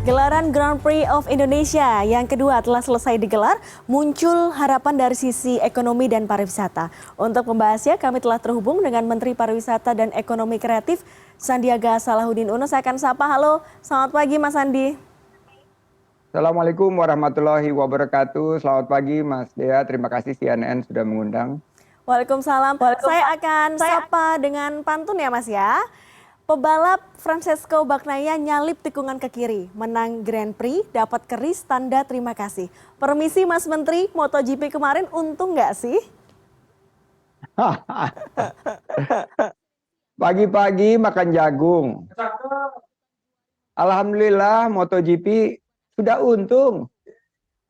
Gelaran Grand Prix of Indonesia yang kedua telah selesai digelar, muncul harapan dari sisi ekonomi dan pariwisata. Untuk membahasnya, kami telah terhubung dengan Menteri Pariwisata dan Ekonomi Kreatif, Sandiaga Salahuddin Uno. Saya akan sapa, halo, selamat pagi Mas Sandi. Assalamualaikum warahmatullahi wabarakatuh. Selamat pagi Mas Dea, terima kasih CNN sudah mengundang. Waalaikumsalam. Saya akan sapa dengan pantun ya Mas ya. Pebalap Francesco Bagnaia nyalip tikungan ke kiri, menang Grand Prix, dapat keris tanda terima kasih. Permisi Mas Menteri, MotoGP kemarin untung nggak sih? Pagi-pagi makan jagung. Alhamdulillah MotoGP sudah untung.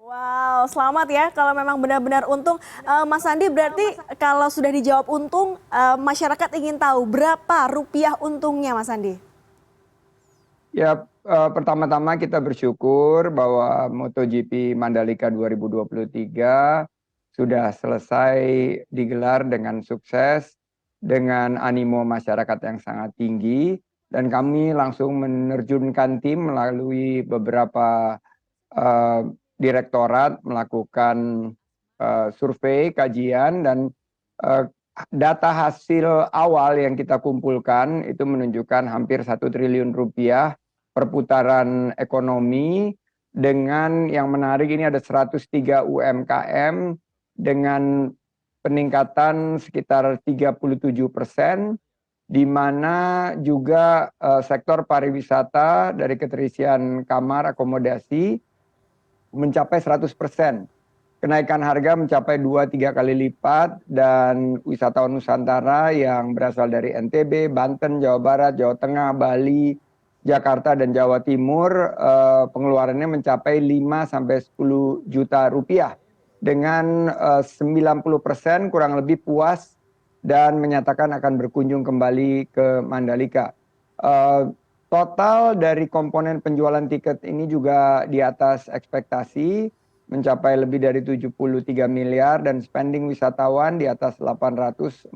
Wow, selamat ya kalau memang benar-benar untung. Mas Sandi, berarti kalau sudah dijawab untung, masyarakat ingin tahu berapa rupiah untungnya Mas Sandi? Ya, pertama-tama kita bersyukur bahwa MotoGP Mandalika 2023 sudah selesai digelar dengan sukses, dengan animo masyarakat yang sangat tinggi, dan kami langsung menerjunkan tim melalui beberapa direktorat melakukan survei, kajian, dan data hasil awal yang kita kumpulkan itu menunjukkan hampir 1 triliun rupiah perputaran ekonomi. Dengan yang menarik ini ada 103 UMKM dengan peningkatan sekitar 37%, di mana juga sektor pariwisata dari keterisian kamar akomodasi mencapai 100%. Kenaikan harga mencapai 2-3 kali lipat, dan wisatawan Nusantara yang berasal dari NTB, Banten, Jawa Barat, Jawa Tengah, Bali, Jakarta, dan Jawa Timur pengeluarannya mencapai 5-10 juta rupiah. Dengan 90% kurang lebih puas dan menyatakan akan berkunjung kembali ke Mandalika. Total dari komponen penjualan tiket ini juga di atas ekspektasi, mencapai lebih dari 73 miliar dan spending wisatawan di atas 841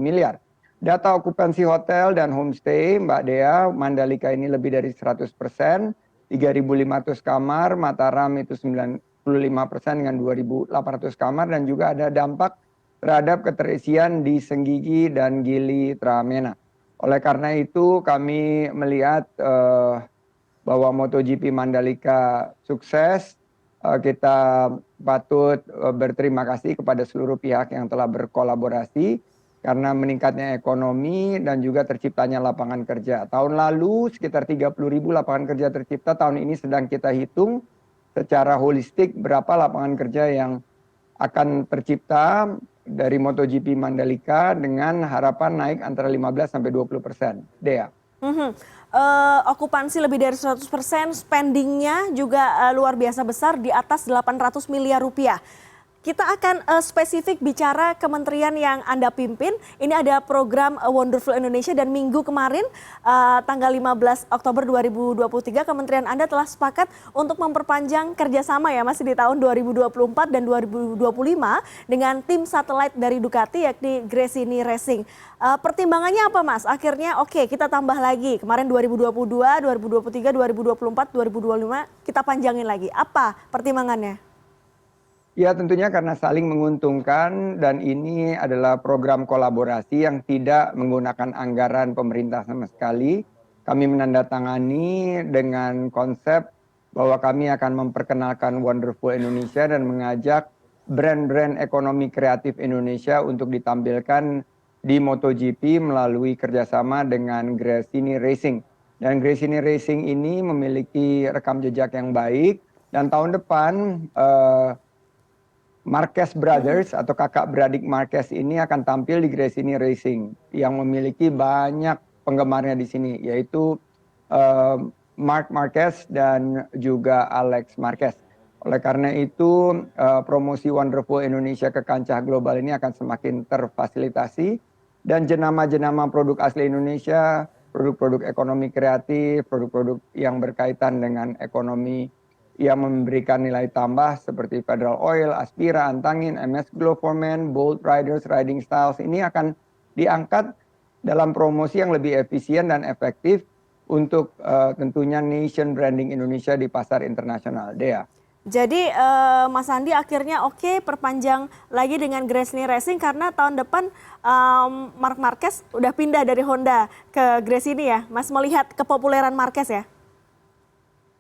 miliar. Data okupansi hotel dan homestay, Mbak Dea, Mandalika ini lebih dari 100%, 3.500 kamar, Mataram itu 95% dengan 2.800 kamar, dan juga ada dampak terhadap keterisian di Senggigi dan Gili Trahamena. Oleh karena itu kami melihat bahwa MotoGP Mandalika sukses. Kita patut berterima kasih kepada seluruh pihak yang telah berkolaborasi karena meningkatnya ekonomi dan juga terciptanya lapangan kerja. Tahun lalu sekitar 30.000 lapangan kerja tercipta, tahun ini sedang kita hitung secara holistik berapa lapangan kerja yang akan tercipta dari MotoGP Mandalika dengan harapan naik antara 15-20%. Dea. Okupansi lebih dari 100%, spendingnya juga luar biasa besar, di atas 800 miliar rupiah. Kita akan spesifik bicara kementerian yang Anda pimpin. Ini ada program Wonderful Indonesia, dan minggu kemarin tanggal 15 Oktober 2023 kementerian Anda telah sepakat untuk memperpanjang kerjasama ya Mas di tahun 2024 dan 2025 dengan tim satelit dari Ducati yakni Gresini Racing. Pertimbangannya apa Mas? Akhirnya oke, kita tambah lagi. Kemarin 2022, 2023, 2024, 2025 kita panjangin lagi. Apa pertimbangannya? Ya, tentunya karena saling menguntungkan, dan ini adalah program kolaborasi yang tidak menggunakan anggaran pemerintah sama sekali. Kami menandatangani dengan konsep bahwa kami akan memperkenalkan Wonderful Indonesia dan mengajak brand-brand ekonomi kreatif Indonesia untuk ditampilkan di MotoGP melalui kerjasama dengan Gresini Racing. Dan Gresini Racing ini memiliki rekam jejak yang baik, dan tahun depan Marquez Brothers atau kakak beradik Marquez ini akan tampil di Gresini Racing yang memiliki banyak penggemarnya di sini, yaitu Marc Marquez dan juga Alex Marquez. Oleh karena itu promosi Wonderful Indonesia ke kancah global ini akan semakin terfasilitasi, dan jenama-jenama produk asli Indonesia, produk-produk ekonomi kreatif, produk-produk yang berkaitan dengan ekonomi yang memberikan nilai tambah seperti Federal Oil, Aspira, Antangin, MS Glow for Men, Bolt Riders, Riding Styles ini akan diangkat dalam promosi yang lebih efisien dan efektif, untuk tentunya nation branding Indonesia di pasar internasional. Dea. Jadi Mas Andi akhirnya oke perpanjang lagi dengan Gresini Racing karena tahun depan Marc Marquez udah pindah dari Honda ke Gresini ya. Mas melihat kepopuleran Marquez ya?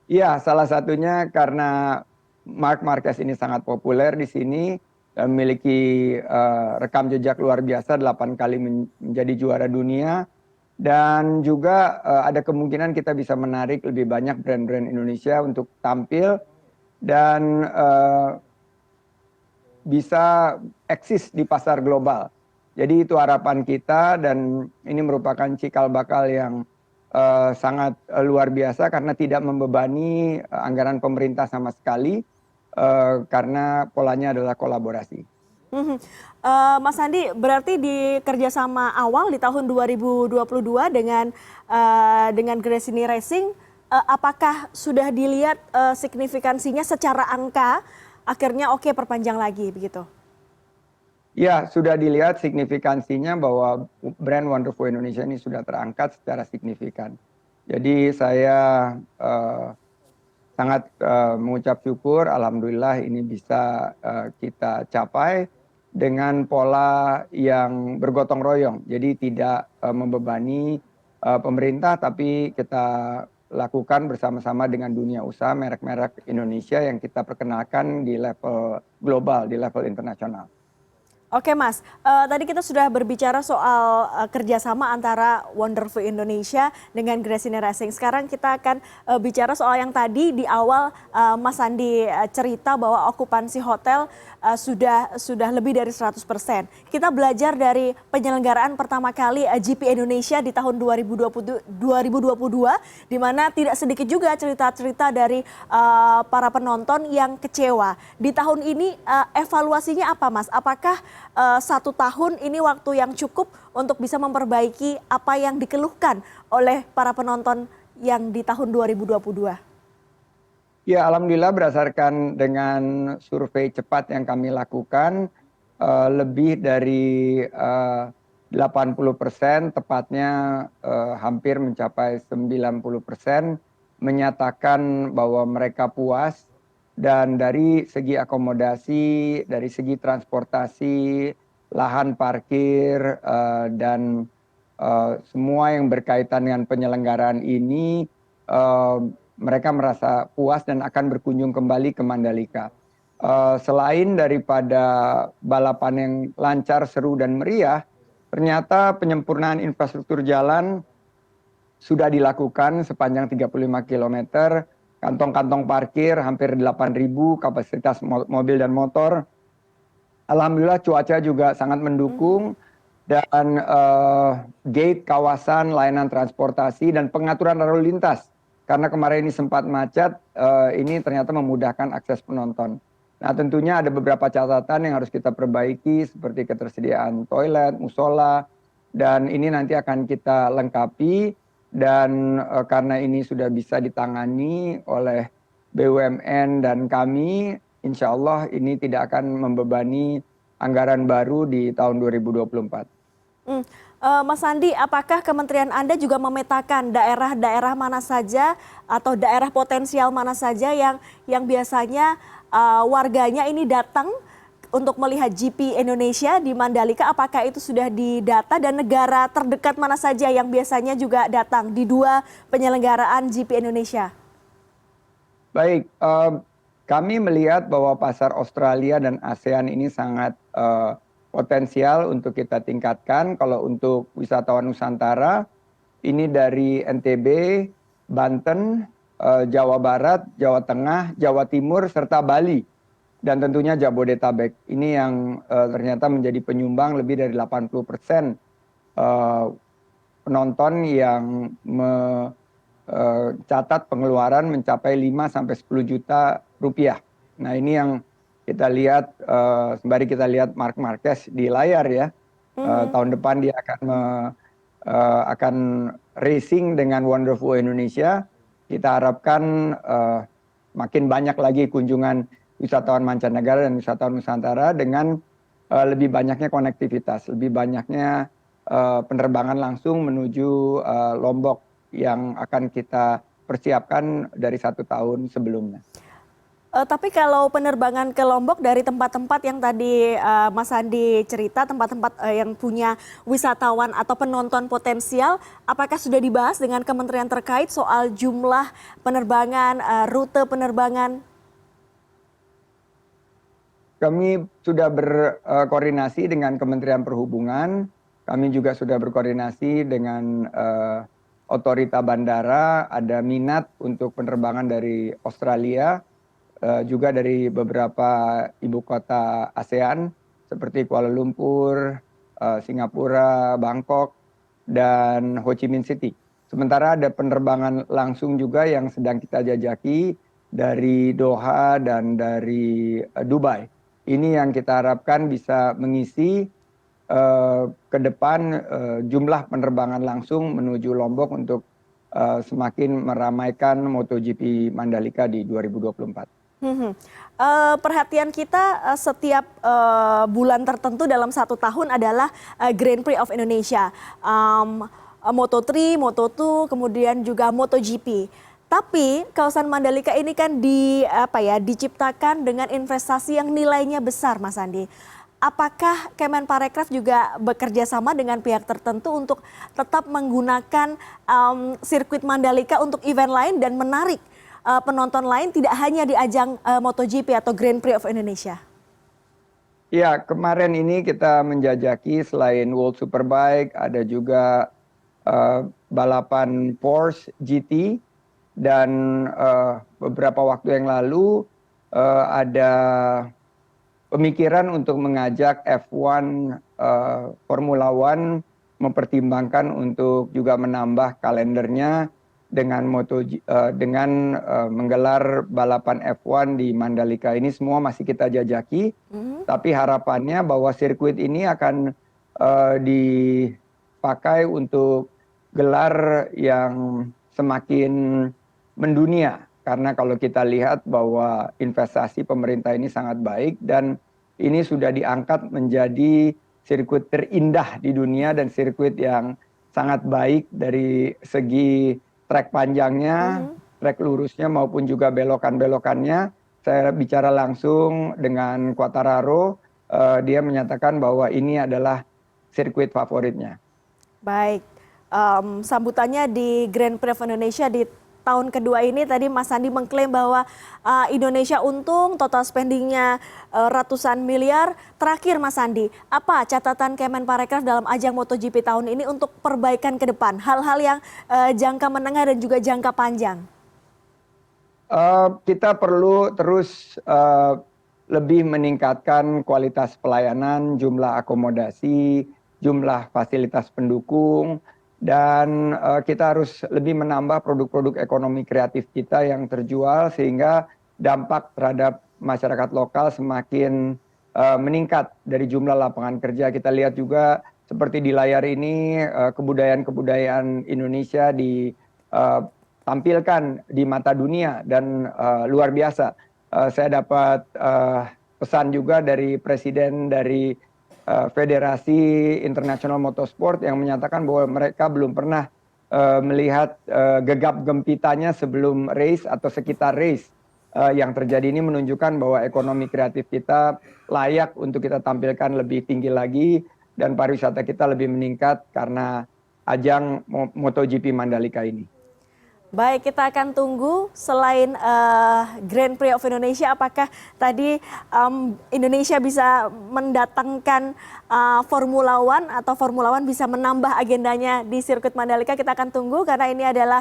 Iya, salah satunya karena Marc Marquez ini sangat populer di sini, memiliki rekam jejak luar biasa 8 kali menjadi juara dunia, dan juga ada kemungkinan kita bisa menarik lebih banyak brand-brand Indonesia untuk tampil dan bisa eksis di pasar global. Jadi itu harapan kita dan ini merupakan cikal bakal yang sangat luar biasa karena tidak membebani anggaran pemerintah sama sekali karena polanya adalah kolaborasi. Mas Andi, berarti di kerjasama awal di tahun 2022 dengan Gresini Racing, apakah sudah dilihat signifikansinya secara angka? Akhirnya oke perpanjang lagi begitu. Ya, sudah dilihat signifikansinya bahwa brand Wonderful Indonesia ini sudah terangkat secara signifikan. Jadi saya sangat mengucap syukur, alhamdulillah ini bisa kita capai dengan pola yang bergotong royong. Jadi tidak membebani pemerintah, tapi kita lakukan bersama-sama dengan dunia usaha merek-merek Indonesia yang kita perkenalkan di level global, di level internasional. Oke Mas, tadi kita sudah berbicara soal kerjasama antara Wonderful Indonesia dengan Gresini Racing. Sekarang kita akan bicara soal yang tadi di awal Mas Andi cerita bahwa okupansi hotel sudah lebih dari 100%. Kita belajar dari penyelenggaraan pertama kali GP Indonesia di tahun 2022, di mana tidak sedikit juga cerita-cerita dari para penonton yang kecewa. Di tahun ini evaluasinya apa Mas? Apakah 1 tahun ini waktu yang cukup untuk bisa memperbaiki apa yang dikeluhkan oleh para penonton yang di tahun 2022? Ya, alhamdulillah berdasarkan dengan survei cepat yang kami lakukan, lebih dari 80%, tepatnya hampir mencapai 90%, menyatakan bahwa mereka puas. Dan dari segi akomodasi, dari segi transportasi, lahan parkir, dan semua yang berkaitan dengan penyelenggaraan ini, mereka merasa puas dan akan berkunjung kembali ke Mandalika. Selain daripada balapan yang lancar, seru, dan meriah, ternyata penyempurnaan infrastruktur jalan sudah dilakukan sepanjang 35 kilometer. Kantong-kantong parkir hampir 8.000 kapasitas mobil dan motor. Alhamdulillah cuaca juga sangat mendukung dan gate kawasan layanan transportasi dan pengaturan lalu lintas. Karena kemarin ini sempat macet, ini ternyata memudahkan akses penonton. Nah tentunya ada beberapa catatan yang harus kita perbaiki seperti ketersediaan toilet, musola, dan ini nanti akan kita lengkapi. Dan karena ini sudah bisa ditangani oleh BUMN dan kami, insya Allah ini tidak akan membebani anggaran baru di tahun 2024. Mas Andi, apakah kementerian Anda juga memetakan daerah-daerah mana saja atau daerah potensial mana saja yang biasanya warganya ini datang untuk melihat GP Indonesia di Mandalika? Apakah itu sudah didata dan negara terdekat mana saja yang biasanya juga datang di 2 penyelenggaraan GP Indonesia? Baik, kami melihat bahwa pasar Australia dan ASEAN ini sangat potensial untuk kita tingkatkan. Kalau untuk wisatawan Nusantara, ini dari NTB, Banten, Jawa Barat, Jawa Tengah, Jawa Timur, serta Bali. Dan tentunya Jabodetabek. Ini yang ternyata menjadi penyumbang lebih dari 80% penonton yang mencatat pengeluaran mencapai 5 sampai 10 juta rupiah. Nah ini yang kita lihat, sembari kita lihat Marc Marquez di layar ya. Tahun depan dia akan racing dengan Wonderful Indonesia. Kita harapkan makin banyak lagi kunjungan wisatawan mancanegara dan wisatawan Nusantara dengan lebih banyaknya konektivitas, lebih banyaknya penerbangan langsung menuju Lombok yang akan kita persiapkan dari 1 tahun sebelumnya. Tapi kalau penerbangan ke Lombok dari tempat-tempat yang tadi Mas Andi cerita, tempat-tempat yang punya wisatawan atau penonton potensial, apakah sudah dibahas dengan kementerian terkait soal jumlah penerbangan, rute penerbangan? Kami sudah berkoordinasi dengan Kementerian Perhubungan, kami juga sudah berkoordinasi dengan otorita bandara, ada minat untuk penerbangan dari Australia, juga dari beberapa ibu kota ASEAN seperti Kuala Lumpur, Singapura, Bangkok, dan Ho Chi Minh City. Sementara ada penerbangan langsung juga yang sedang kita jajaki dari Doha dan dari Dubai. Ini yang kita harapkan bisa mengisi ke depan jumlah penerbangan langsung menuju Lombok untuk semakin meramaikan MotoGP Mandalika di 2024. Perhatian kita setiap bulan tertentu dalam 1 tahun adalah Grand Prix of Indonesia, Moto3, Moto2, kemudian juga MotoGP. Tapi kawasan Mandalika ini kan diciptakan dengan investasi yang nilainya besar, Mas Andi. Apakah Kemenparekraf juga bekerja sama dengan pihak tertentu untuk tetap menggunakan sirkuit Mandalika untuk event lain dan menarik penonton lain tidak hanya di ajang MotoGP atau Grand Prix of Indonesia? Ya, kemarin ini kita menjajaki selain World Superbike, ada juga balapan Porsche GT, dan beberapa waktu yang lalu ada pemikiran untuk mengajak F1 Formula One mempertimbangkan untuk juga menambah kalendernya dengan menggelar balapan F1 di Mandalika. Ini semua masih kita jajaki, tapi harapannya bahwa sirkuit ini akan dipakai untuk gelar yang semakin mendunia. Karena kalau kita lihat bahwa investasi pemerintah ini sangat baik dan ini sudah diangkat menjadi sirkuit terindah di dunia dan sirkuit yang sangat baik dari segi trek panjangnya, trek lurusnya maupun juga belokan-belokannya. Saya bicara langsung dengan Quartararo, dia menyatakan bahwa ini adalah sirkuit favoritnya. Baik, sambutannya di Grand Prix of Indonesia di tahun kedua ini tadi Mas Andi mengklaim bahwa Indonesia untung, total spendingnya ratusan miliar. Terakhir Mas Andi, apa catatan Kemenparekraf dalam ajang MotoGP tahun ini untuk perbaikan ke depan? Hal-hal yang jangka menengah dan juga jangka panjang. Kita perlu terus lebih meningkatkan kualitas pelayanan, jumlah akomodasi, jumlah fasilitas pendukung, dan kita harus lebih menambah produk-produk ekonomi kreatif kita yang terjual sehingga dampak terhadap masyarakat lokal semakin meningkat dari jumlah lapangan kerja. Kita lihat juga seperti di layar ini kebudayaan-kebudayaan Indonesia ditampilkan di mata dunia dan luar biasa. Saya dapat pesan juga dari Presiden dari Federasi International Motorsport yang menyatakan bahwa mereka belum pernah melihat gegap gempitanya sebelum race atau sekitar race. Yang terjadi ini menunjukkan bahwa ekonomi kreatif kita layak untuk kita tampilkan lebih tinggi lagi dan pariwisata kita lebih meningkat karena ajang MotoGP Mandalika ini. Baik, kita akan tunggu selain Grand Prix of Indonesia, apakah tadi Indonesia bisa mendatangkan Formula One atau Formula One bisa menambah agendanya di sirkuit Mandalika. Kita akan tunggu karena ini adalah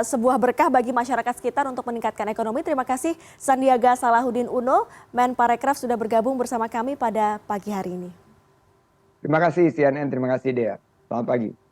sebuah berkah bagi masyarakat sekitar untuk meningkatkan ekonomi. Terima kasih Sandiaga Salahuddin Uno, Menparekraf sudah bergabung bersama kami pada pagi hari ini. Terima kasih CNN, terima kasih Dea. Selamat pagi.